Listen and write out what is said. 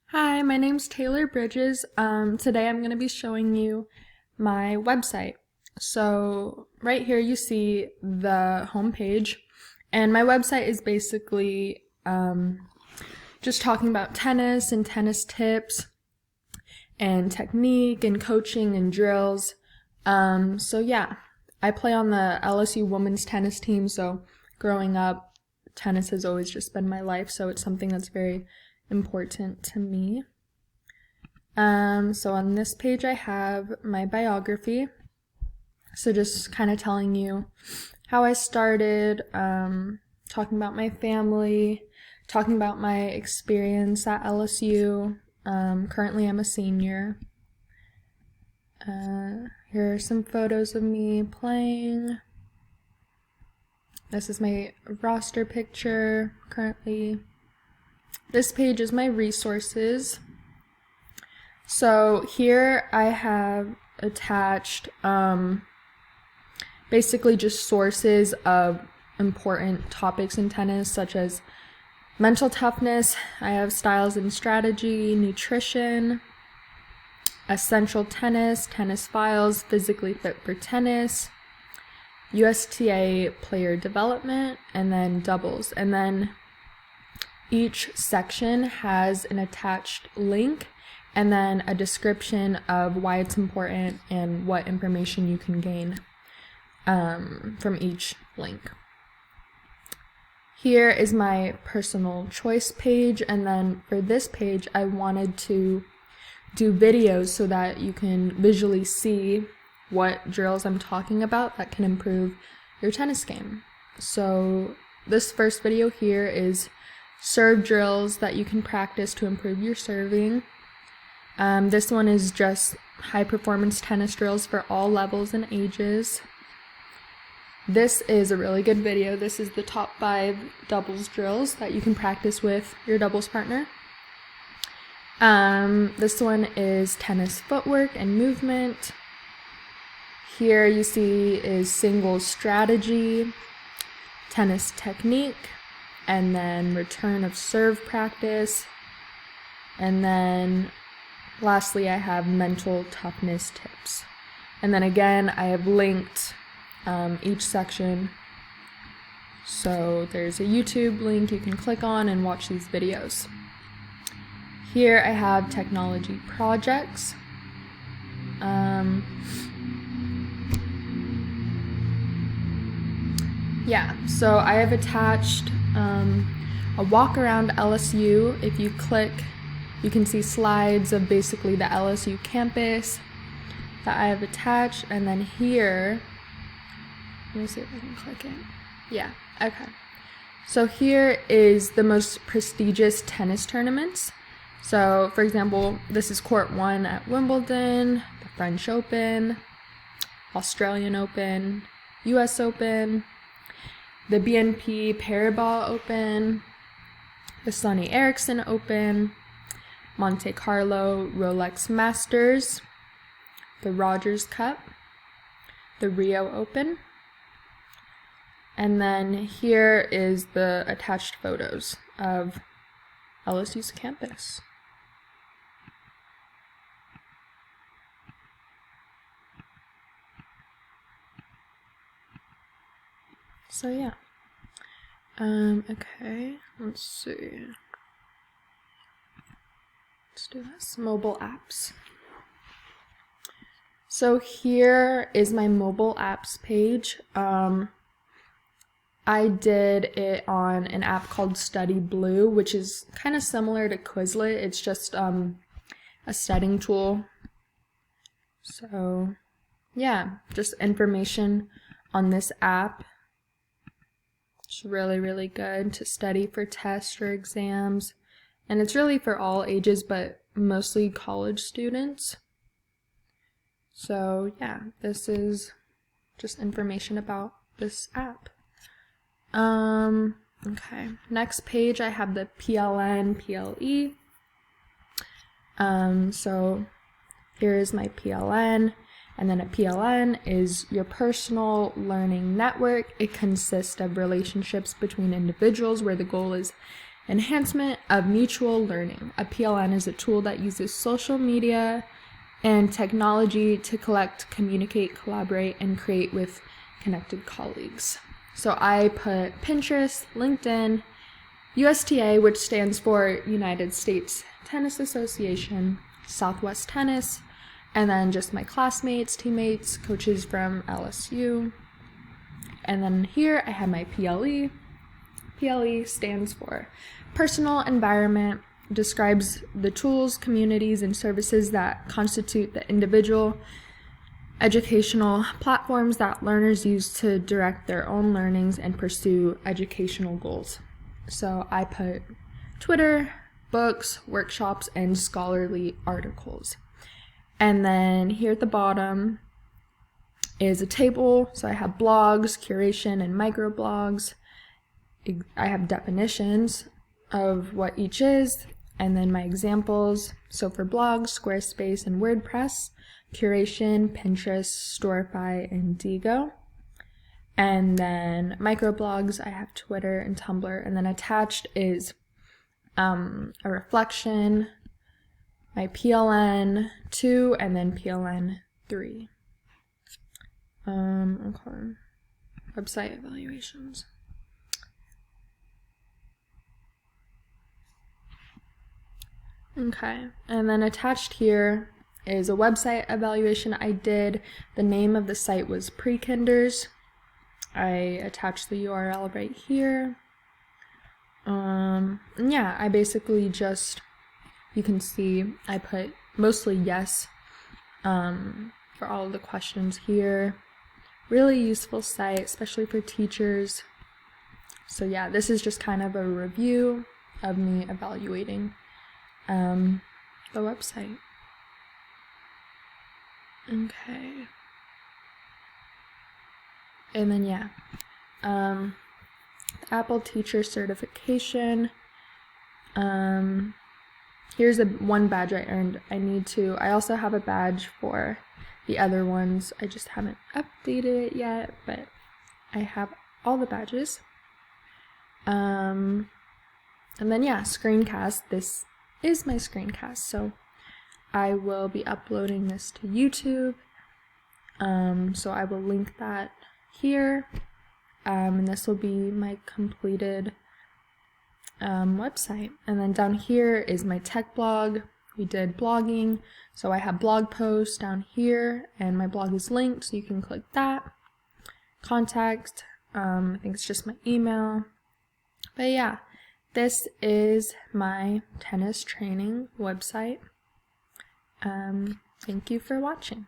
Hi, my name's Taylor Bridges. Today I'm going to be showing you my website. So right here you see the home page, and my website is basically just talking about tennis and tennis tips and technique and coaching and drills. So yeah, I play on the LSU women's tennis team, so growing up, tennis has always just been my life, so it's something that's very important to me. So on this page I have my biography. So just kind of telling you how I started, talking about my family, talking about my experience at LSU. Currently I'm a senior. Here are some photos of me playing. This is my roster picture currently. This page is my resources. So here I have attached basically just sources of important topics in tennis, such as mental toughness. I have styles and strategy, nutrition, essential tennis, tennis files, physically fit for tennis, USTA player development, and then doubles. And then each section has an attached link and then a description of why it's important and what information you can gain from each link. Here is my personal choice page, and then for this page I wanted to do videos so that you can visually see what drills I'm talking about that can improve your tennis game. So this first video here is serve drills that you can practice to improve your serving. This one is just high performance tennis drills for all levels and ages. This is a really good video. This is the top 5 doubles drills that you can practice with your doubles partner. This one is tennis footwork and movement. Here you see is singles strategy, tennis technique, and then return of serve practice. And then lastly, I have mental toughness tips. And then again, I have linked each section. So there's a YouTube link you can click on and watch these videos. Here I have technology projects. So I have attached a walk around LSU. If you click, you can see slides of basically the LSU campus that I have attached. And then here, let me see if I can click it. Yeah, okay. So here is the most prestigious tennis tournaments. So for example, this is court 1 at Wimbledon, the French Open, Australian Open, US Open, the BNP Paribas Open, the Sonny Eriksson Open, Monte Carlo Rolex Masters, the Rogers Cup, the Rio Open, and then here is the attached photos of LSU's campus. So yeah. Okay, let's see. Let's do this. Mobile apps. So here is my mobile apps page. I did it on an app called Study Blue, which is kind of similar to Quizlet. It's just a studying tool. So yeah, just information on this app. It's really, really good to study for tests or exams. And it's really for all ages, but mostly college students. So yeah, this is just information about this app. Okay, next page I have the PLN, PLE. So here is my PLN, and then a PLN is your personal learning network. It consists of relationships between individuals where the goal is enhancement of mutual learning. A PLN is a tool that uses social media and technology to collect, communicate, collaborate, and create with connected colleagues. So I put Pinterest, LinkedIn, USTA, which stands for United States Tennis Association, Southwest Tennis, and then just my classmates, teammates, coaches from LSU. And then here I have my PLE. PLE stands for Personal Environment, describes the tools, communities, and services that constitute the individual educational platforms that learners use to direct their own learnings and pursue educational goals. So I put Twitter, books, workshops, and scholarly articles. And then here at the bottom is a table. So I have blogs, curation, and microblogs. I have definitions of what each is, and then my examples. So for blogs, Squarespace and WordPress, curation, Pinterest, Storify, and Digo. And then microblogs, I have Twitter and Tumblr. And then attached is a reflection, my PLN 2, and then PLN 3. Okay. Website evaluations. Okay, and then attached here is a website evaluation I did. The name of the site was Prekinders. I attached the URL right here. And yeah, I basically just, you can see I put mostly yes for all of the questions here. Really useful site, especially for teachers. So yeah, this is just kind of a review of me evaluating the website. Okay. And then yeah, Apple Teacher Certification. Here's one badge I earned. I also have a badge for the other ones. I just haven't updated it yet, but I have all the badges. And then yeah, screencast. This is my screencast, so I will be uploading this to YouTube. So I will link that here. And this will be my completed website. And then down here is my tech blog. We did blogging, so I have blog posts down here, and my blog is linked, so you can click that. Contact, I think it's just my email. But yeah, this is my tennis training website. Thank you for watching.